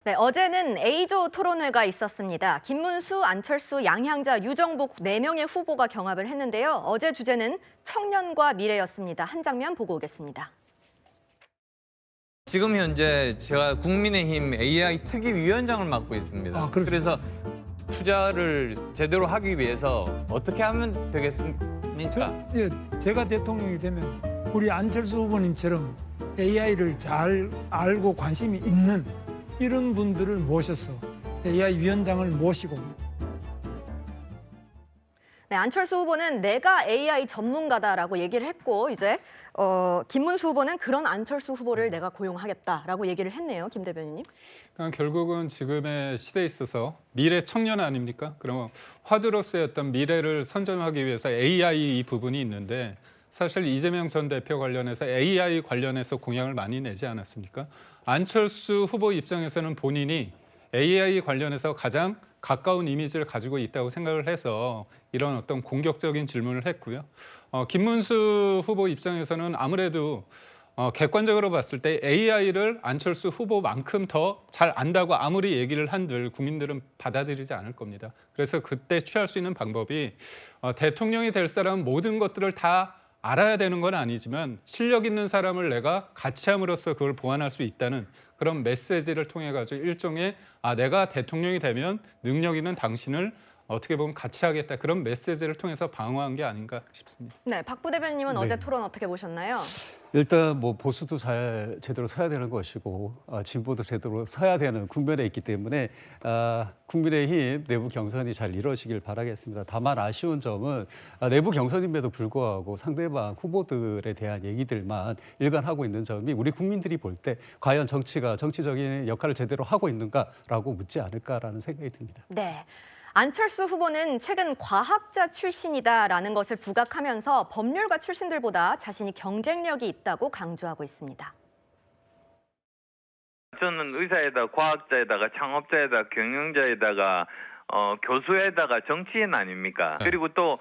네, 어제는 A조 토론회가 있었습니다. 김문수, 안철수, 양향자, 유정복 4명의 후보가 경합을 했는데요. 어제 주제는 청년과 미래였습니다. 한 장면 보고 오겠습니다. 지금 현재 제가 국민의힘 AI 특위위원장을 맡고 있습니다. 그래서 투자를 제대로 하기 위해서 어떻게 하면 되겠습니까? 제가 대통령이 되면 우리 안철수 후보님처럼 AI를 잘 알고 관심이 있는 이런 분들을 모셔서 AI 위원장을 모시고. 네, 안철수 후보는 내가 AI 전문가다라고 얘기를 했고 이제 김문수 후보는 그런 안철수 후보를 내가 고용하겠다라고 얘기를 했네요. 김 대변인님. 그러니까 결국은 지금의 시대에 있어서 미래 청년 아닙니까? 그럼 화두로서의 어떤 미래를 선점하기 위해서 AI 이 부분이 있는데 사실 이재명 전 대표 관련해서 AI 관련해서 공약을 많이 내지 않았습니까? 안철수 후보 입장에서는 본인이 AI 관련해서 가장 가까운 이미지를 가지고 있다고 생각을 해서 이런 어떤 공격적인 질문을 했고요. 김문수 후보 입장에서는 아무래도 객관적으로 봤을 때 AI를 안철수 후보만큼 더 잘 안다고 아무리 얘기를 한들 국민들은 받아들이지 않을 겁니다. 그래서 그때 취할 수 있는 방법이 대통령이 될 사람은 모든 것들을 다 알아야 되는 건 아니지만 실력 있는 사람을 내가 같이 함으로써 그걸 보완할 수 있다는 그런 메시지를 통해 가지고 일종의 내가 대통령이 되면 능력 있는 당신을 어떻게 보면 같이 하겠다 그런 메시지를 통해서 방어한 게 아닌가 싶습니다. 네, 박 부대변인님은 어제 토론 어떻게 보셨나요? 일단 뭐 보수도 제대로 서야 되는 것이고 진보도 제대로 서야 되는 국면에 있기 때문에 국민의힘 내부 경선이 잘 이루어지길 바라겠습니다. 다만 아쉬운 점은 내부 경선임에도 불구하고 상대방 후보들에 대한 얘기들만 일관하고 있는 점이 우리 국민들이 볼 때 과연 정치가 정치적인 역할을 제대로 하고 있는가라고 묻지 않을까라는 생각이 듭니다. 네. 안철수 후보는 최근 과학자 출신이다라는 것을 부각하면서 법률가 출신들보다 자신이 경쟁력이 있다고 강조하고 있습니다. 저는 의사에다가 과학자에다가 창업자에다가 경영자에다가 교수에다가 정치인 아닙니까? 그리고 또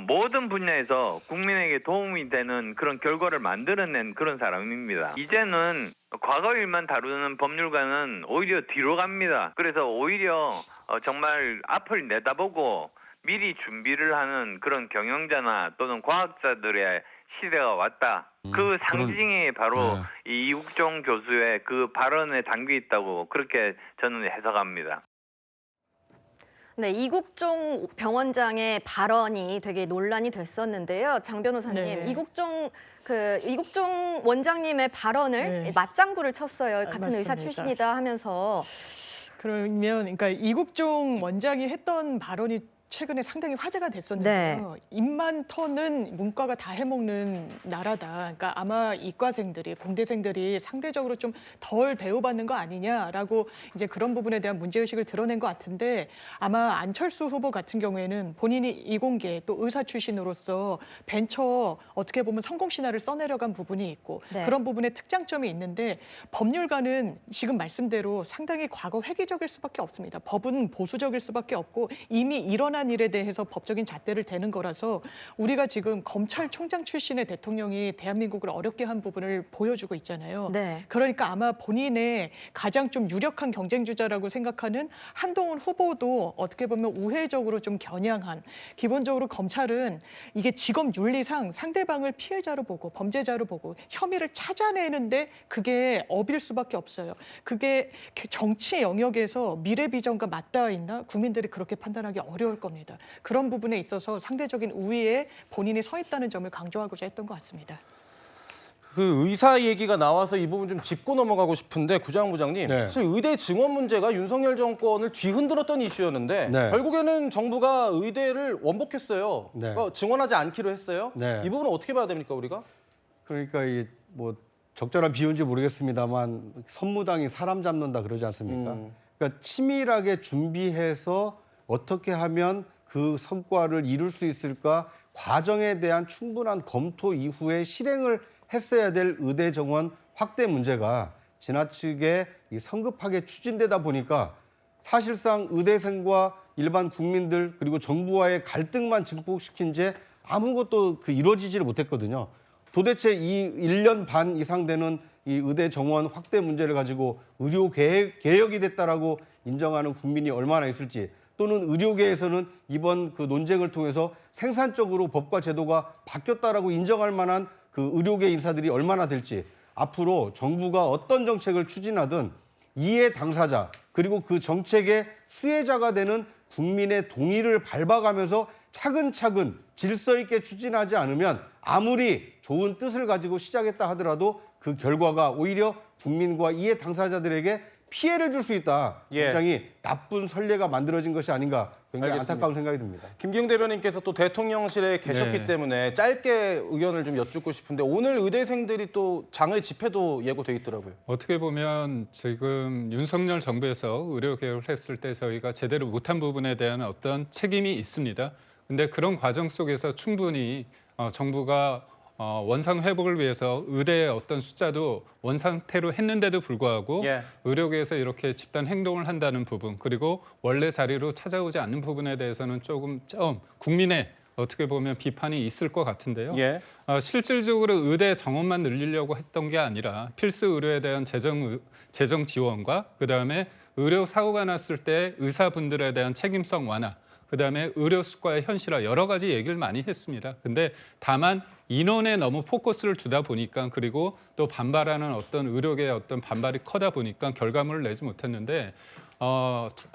모든 분야에서 국민에게 도움이 되는 그런 결과를 만들어낸 그런 사람입니다. 이제는 과거 일만 다루는 법률가는 오히려 뒤로 갑니다. 그래서 오히려 정말 앞을 내다보고 미리 준비를 하는 그런 경영자나 또는 과학자들의 시대가 왔다. 그 상징이 바로 이 이국종 교수의 그 발언에 담겨 있다고 그렇게 저는 해석합니다. 네, 이국종 병원장의 발언이 되게 논란이 됐었는데요. 장 변호사님, 네. 이국종 원장님의 발언을 네. 맞장구를 쳤어요. 같은 의사 맞습니다. 출신이다 하면서. 그러니까 이국종 원장이 했던 발언이 최근에 상당히 화제가 됐었는데요. 입만 터는 문과가 다 해먹는 나라다. 그러니까 아마 이과생들이, 공대생들이 상대적으로 좀 덜 대우받는 거 아니냐라고 이제 그런 부분에 대한 문제의식을 드러낸 것 같은데 아마 안철수 후보 같은 경우에는 본인이 이공계 또 의사 출신으로서 벤처 어떻게 보면 성공 신화를 써내려간 부분이 있고 그런 부분에 특장점이 있는데 법률가는 지금 말씀대로 상당히 과거 회귀적일 수밖에 없습니다. 법은 보수적일 수밖에 없고 이미 일어난 일에 대해서 법적인 잣대를 대는 거라서 우리가 지금 검찰총장 출신의 대통령이 대한민국을 어렵게 한 부분을 보여주고 있잖아요. 그러니까 아마 본인의 가장 좀 유력한 경쟁주자라고 생각하는 한동훈 후보도 어떻게 보면 우회적으로 좀 겨냥한 기본적으로 검찰은 이게 직업 윤리상 상대방을 피해자로 보고 범죄자로 보고 혐의를 찾아내는데 그게 업일 수밖에 없어요. 그게 정치 영역에서 미래 비전과 맞닿아 있나 국민들이 그렇게 판단하기 어려울 겁니다. 그런 부분에 있어서 상대적인 우위에 본인이 서 있다는 점을 강조하고자 했던 것 같습니다. 그 의사 얘기가 나와서 이 부분 좀 짚고 넘어가고 싶은데 구장 부장님, 사실 의대 증원 문제가 윤석열 정권을 뒤흔들었던 이슈였는데 결국에는 정부가 의대를 원복했어요. 그러니까 증원하지 않기로 했어요. 이 부분은 어떻게 봐야 됩니까 우리가? 그러니까 이게 뭐 적절한 비유인지 모르겠습니다만 선무당이 사람 잡는다 그러지 않습니까? 그러니까 치밀하게 준비해서 어떻게 하면 그 성과를 이룰 수 있을까 과정에 대한 충분한 검토 이후에 실행을 했어야 될 의대 정원 확대 문제가 지나치게 성급하게 추진되다 보니까 사실상 의대생과 일반 국민들 그리고 정부와의 갈등만 증폭시킨 채 아무것도 이루어지지를 못했거든요. 도대체 이 1년 반 이상 되는 이 의대 정원 확대 문제를 가지고 의료 개혁이 됐다라고 인정하는 국민이 얼마나 있을지, 또는 의료계에서는 이번 그 논쟁을 통해서 생산적으로 법과 제도가 바뀌었다라고 인정할 만한 그 의료계 인사들이 얼마나 될지, 앞으로 정부가 어떤 정책을 추진하든 이해 당사자 그리고 그 정책의 수혜자가 되는 국민의 동의를 밟아가면서 차근차근 질서 있게 추진하지 않으면 아무리 좋은 뜻을 가지고 시작했다 하더라도 그 결과가 오히려 국민과 이해 당사자들에게 피해를 줄 수 있다. 굉장히 나쁜 선례가 만들어진 것이 아닌가, 굉장히 알겠습니다. 안타까운 생각이 듭니다. 김기웅 대변인께서 또 대통령실에 계셨기 네. 때문에 짧게 의견을 좀 여쭙고 싶은데, 오늘 의대생들이 또 장외 집회도 예고돼 있더라고요. 어떻게 보면 지금 윤석열 정부에서 의료개혁을 했을 때 저희가 제대로 못한 부분에 대한 어떤 책임이 있습니다. 근데 그런 과정 속에서 충분히 정부가 원상 회복을 위해서 의대의 어떤 숫자도 원상태로 했는데도 불구하고 예. 의료계에서 이렇게 집단 행동을 한다는 부분, 그리고 원래 자리로 찾아오지 않는 부분에 대해서는 조금 국민의 어떻게 보면 비판이 있을 것 같은데요. 예. 실질적으로 의대 정원만 늘리려고 했던 게 아니라 필수 의료에 대한 재정 지원과 그다음에 의료 사고가 났을 때 의사분들에 대한 책임성 완화, 그다음에 의료 수가의 현실화, 여러 가지 얘기를 많이 했습니다. 근데 다만 인원에 너무 포커스를 두다 보니까, 그리고 또 반발하는 어떤 의료계의 어떤 반발이 커다 보니까 결과물을 내지 못했는데,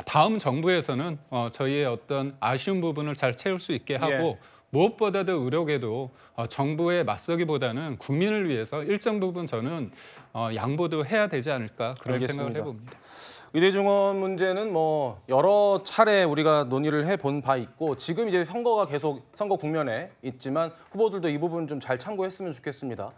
다음 정부에서는 저희의 어떤 아쉬운 부분을 잘 채울 수 있게 하고, 무엇보다도 의료계도 정부에 맞서기보다는 국민을 위해서 일정 부분 저는 양보도 해야 되지 않을까, 그런 알겠습니다. 생각을 해봅니다. 의대 증원 문제는 뭐 여러 차례 우리가 논의를 해본 바 있고, 지금 이제 선거 국면에 있지만 후보들도 이 부분 좀 잘 참고했으면 좋겠습니다.